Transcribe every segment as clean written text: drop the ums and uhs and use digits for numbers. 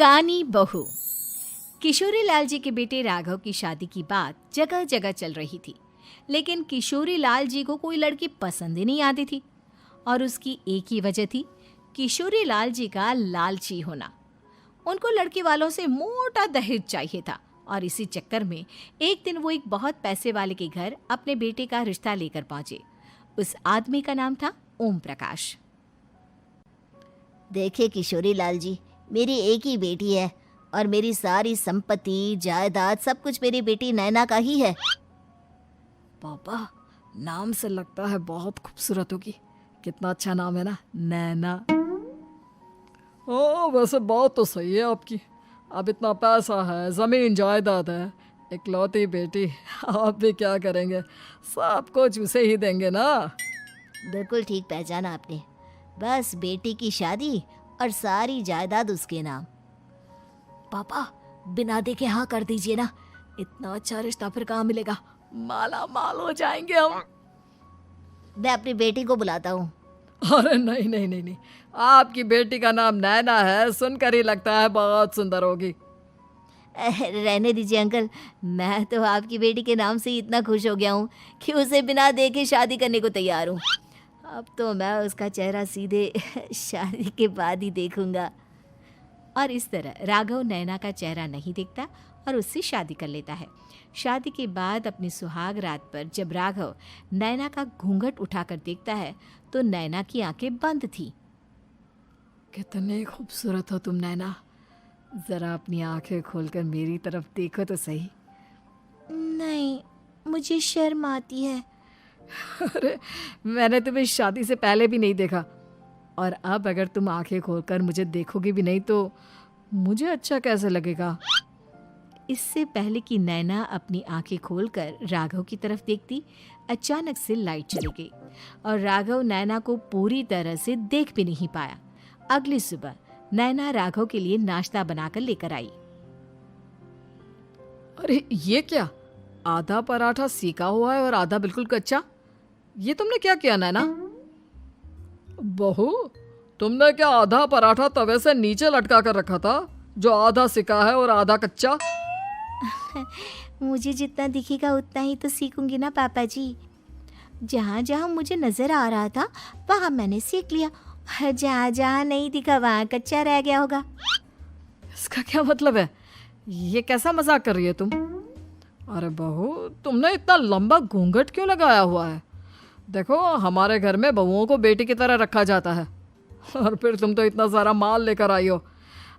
कानी बहू। किशोरी लाल जी के बेटे राघव की शादी की बात जगह जगह चल रही थी, लेकिन किशोरी लाल जी को कोई लड़की पसंद ही नहीं आती थी। और उसकी एक ही वजह थी, किशोरी लाल जी का लालची होना। उनको लड़की वालों से मोटा दहेज चाहिए था और इसी चक्कर में एक दिन वो एक बहुत पैसे वाले के घर अपने बेटे का रिश्ता लेकर पहुंचे। उस आदमी का नाम था ओम प्रकाश। देखिए किशोरी लाल जी, मेरी एक ही बेटी है और मेरी सारी संपत्ति जायदाद सब कुछ मेरी बेटी नैना का ही है। पापा, नाम से लगता है बहुत खूबसूरत होगी। कितना अच्छा नाम है ना, नैना। ओ, वैसे बात तो सही है आपकी। अब इतना पैसा है, जमीन जायदाद है, इकलौती बेटी, आप भी क्या करेंगे? सब कुछ उसे ही देंगे ना। बिल्कुल ठीक पहचाना आपने। बस बेटी की शादी और सारी जायदाद उसके नाम। पापा, बिना देखे हाँ कर दीजिए ना। इतना अच्छा रिश्ता फिर कहाँ मिलेगा? माला माल हो जाएंगे हम। मैं अपनी बेटी को बुलाता हूँ। अरे नहीं नहीं नहीं नहीं, आपकी बेटी का नाम नैना है, सुनकर ही लगता है बहुत सुंदर होगी। रहने दीजिए अंकल, मैं तो आपकी बेटी के नाम से ही इतना खुश हो गया हूँ कि उसे बिना देखे शादी करने को तैयार हूँ। अब तो मैं उसका चेहरा सीधे शादी के बाद ही देखूंगा। और इस तरह राघव नैना का चेहरा नहीं देखता और उससे शादी कर लेता है। शादी के बाद अपनी सुहाग रात पर जब राघव नैना का घूंघट उठाकर देखता है तो नैना की आंखें बंद थी। कितने खूबसूरत हो तुम नैना, जरा अपनी आंखें खोलकर मेरी तरफ देखो तो सही। नहीं, मुझे शर्म आती है। अरे, मैंने तुम्हें शादी से पहले भी नहीं देखा, और अब अगर तुम आंखें खोलकर मुझे देखोगी भी नहीं तो मुझे अच्छा कैसे लगेगा? इससे पहले कि नैना अपनी आंखें खोलकर राघव की तरफ देखती, अचानक से लाइट चली गई और राघव नैना को पूरी तरह से देख भी नहीं पाया। अगली सुबह नैना राघव के लिए नाश्ता बनाकर लेकर आई। अरे ये क्या, आधा पराठा सेका हुआ है और आधा बिल्कुल कच्चा। ये तुमने क्या किया नैना? बहू, तुमने क्या आधा पराठा तवे से नीचे लटका कर रखा था, जो आधा सिका है और आधा कच्चा? मुझे जितना दिखेगा उतना ही तो सीखूंगी ना पापा जी। जहाँ जहाँ मुझे नजर आ रहा था वहाँ मैंने सीख लिया, जहाँ जहाँ नहीं दिखा वहाँ कच्चा रह गया होगा। इसका क्या मतलब है? ये कैसा मजाक कर रही है तुम? अरे बहू, तुमने इतना लंबा घूंघट क्यों लगाया हुआ है? देखो, हमारे घर में बहुओं को बेटी की तरह रखा जाता है, और फिर तुम तो इतना सारा माल लेकर आई हो।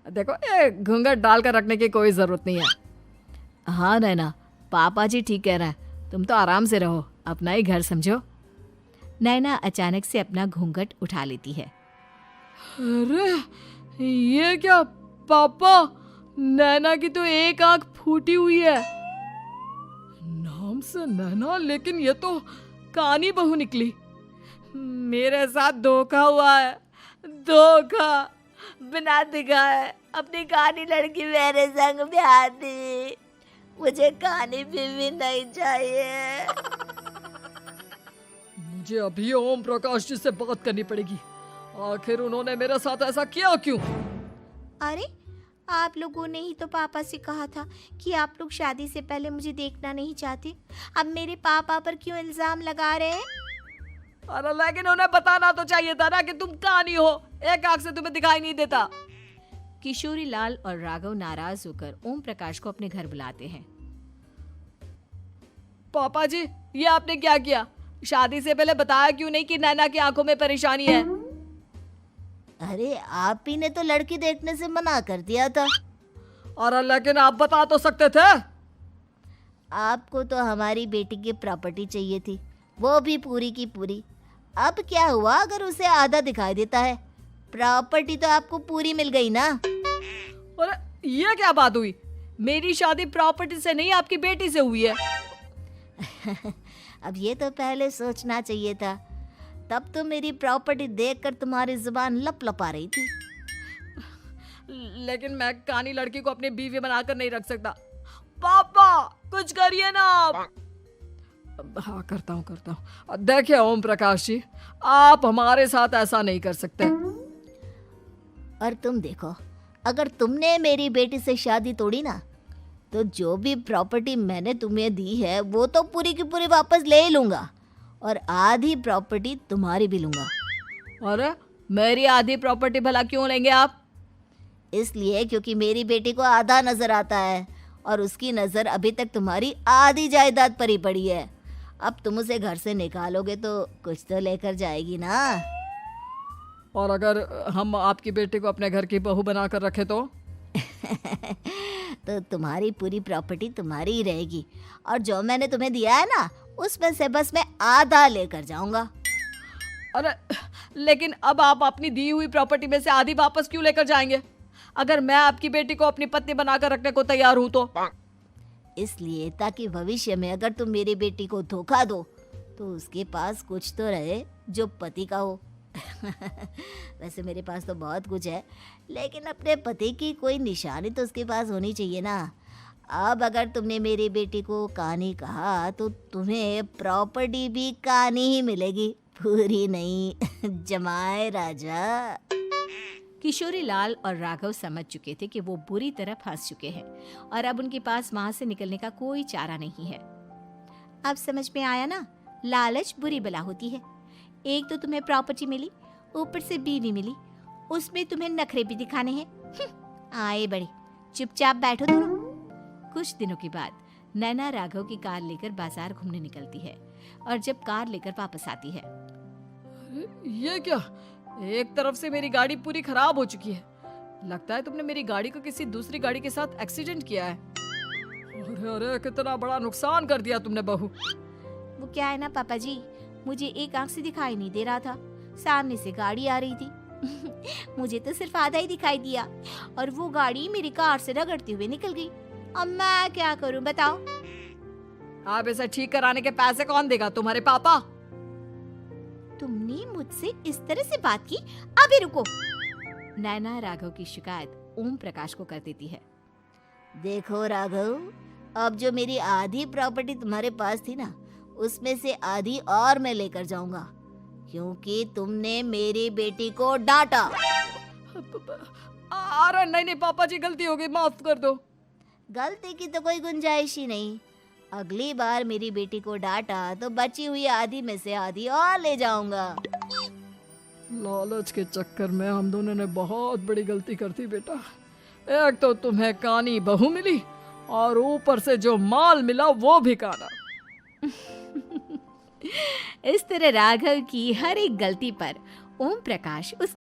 देखो, ये घूंघट डालकर रखने की कोई ज़रूरत नहीं है। हाँ नैना, पापा जी ठीक कह रहे हैं, तुम तो आराम से रहो, अपना ही घर समझो। नैना अचानक से अपना घूंघट उठा लेती है। अरे ये क्या पापा, नैना की तो एक आंख फूटी हुई है। नाम से नैना, लेकिन ये तो कानी बहू निकली। मेरे साथ धोखा हुआ है, धोखा। बिना दिखाए अपनी कानी लड़की मेरे संग ब्याह दी। मुझे कानी भी नहीं चाहिए। मुझे अभी ओम प्रकाश जी से बात करनी पड़ेगी। आखिर उन्होंने मेरे साथ ऐसा किया क्यों? अरे, आप लोगों ने ही तो पापा से कहा था कि आप लोग शादी से पहले मुझे देखना नहीं चाहते। अब मेरे पापा पर क्यों इल्जाम लगा रहे हैं? अरे लेकिन उन्हें बताना तो चाहिए था ना कि तुम कानी हो, एक आंख से तुम्हें दिखाई नहीं देता। किशोरी लाल और राघव नाराज होकर ओम प्रकाश को अपने घर बुलाते हैं। पापा जी, ये आपने क्या किया? शादी से पहले बताया क्यों नहीं कि नैना की आंखों में परेशानी है? अरे, आप ही ने तो लड़की देखने से मना कर दिया था। और लेकिन आप बता तो सकते थे। आपको तो हमारी बेटी की प्रॉपर्टी चाहिए थी, वो भी पूरी की पूरी। अब क्या हुआ अगर उसे आधा दिखाई देता है? प्रॉपर्टी तो आपको पूरी मिल गई ना। अरे ये क्या बात हुई? मेरी शादी प्रॉपर्टी से नहीं, आपकी बेटी से हुई है। अब ये तो पहले सोचना चाहिए था, तब तो मेरी प्रॉपर्टी देखकर तुम्हारी जुबान लप लपा रही थी। लेकिन मैं कानी लड़की को अपनी बीवी बनाकर नहीं रख सकता। पापा, कुछ करिए ना आप। हाँ, करता हूँ। देखिए ओम प्रकाश जी, आप हमारे साथ ऐसा नहीं कर सकते। और तुम देखो, अगर तुमने मेरी बेटी से शादी तोड़ी ना, तो जो भी प्रॉपर्टी मैंने तुम्हें दी है वो तो पूरी की पूरी वापस ले ही लूँगा, और आधी प्रॉपर्टी तुम्हारी भी लूँगा। अरे मेरी आधी प्रॉपर्टी भला क्यों लेंगे आप? इसलिए क्योंकि मेरी बेटी को आधा नज़र आता है और उसकी नज़र अभी तक तुम्हारी आधी जायदाद पर ही पड़ी है। अब तुम उसे घर से निकालोगे तो कुछ तो लेकर जाएगी ना। और अगर हम आपकी बेटी को अपने घर की बहू बना कर रखे तो? तो तुम्हारी पूरी प्रॉपर्टी तुम्हारी ही रहेगी, और जो मैंने तुम्हें दिया है ना, उसमें से बस मैं आधा लेकर जाऊंगा। अरे लेकिन अब आप अपनी दी हुई प्रॉपर्टी में से आधी वापस क्यों लेकर जाएंगे? अगर मैं आपकी बेटी को अपनी पत्नी बनाकर रखने को तैयार हूं तो? इसलिए ताकि भविष्य में अगर तुम मेरी बेटी को धोखा दो तो उसके पास कुछ तो रहे जो पति का हो। वैसे मेरे पास तो बहुत कुछ है, लेकिन अपने पति की कोई निशानी तो उसके पास होनी चाहिए ना। अब अगर तुमने मेरी बेटी को कहानी कहा तो तुम्हें प्रॉपर्टी भी कहानी ही मिलेगी, पूरी नहीं। जमाए राजा। किशोरी लाल और राघव समझ चुके थे कि वो बुरी तरह फंस चुके हैं और अब उनके पास वहां से निकलने का कोई चारा नहीं है। अब समझ में आया ना, लालच बुरी बला होती है। एक तो तुम्हें प्रॉपर्टी मिली, ऊपर से बीवी मिली, उसमें तुम्हें नखरे भी दिखाने हैं। आए बड़े, चुपचाप बैठो दोनों। कुछ दिनों के बाद नैना राघव की कार लेकर बाजार घूमने निकलती है और जब कार लेकर वापस आती है, ये क्या? एक तरफ से मेरी गाड़ी पूरी खराब हो चुकी है। लगता है तुमने मेरी गाड़ी को किसी दूसरी गाड़ी के साथ एक्सीडेंट किया है। अरे अरे कितना बड़ा नुकसान कर दिया तुमने बहू। वो क्या है ना पापा जी, मुझे एक आंख से दिखाई नहीं दे रहा था, सामने से गाड़ी आ रही थी। मुझे तो सिर्फ आधा ही दिखाई दिया और वो गाड़ी मेरी कार से रगड़ते हुए निकल गई। अब मैं क्या करूं बताओ? आप इसे ठीक कराने के पैसे कौन देगा? तुम्हारे पापा? तुमने मुझसे इस तरह से बात की? अभी रुको। नैना राघव की शिकायत ओम प्रकाश को कर देती है। देखो राघव, अब जो मेरी आधी प्रॉपर्टी तुम्हारे पास थी ना, उसमें से आधी और मैं लेकर जाऊंगा, क्योंकि तुमने मेरी बेटी को डांटा। अरे नहीं नहीं पापा जी, गलती हो गई, माफ कर दो। गलती की तो कोई गुंजाइश ही नहीं। अगली बार मेरी बेटी को डांटा तो बची हुई आधी में से आधी और ले जाऊंगा। लालच के चक्कर में हम दोनों ने बहुत बड़ी गलती कर दी बेटा। एक तो तुम्हें कानी बहू मिली और ऊपर से जो माल मिला वो भी काना। इस तरह राघव की हर एक गलती पर ओम प्रकाश उस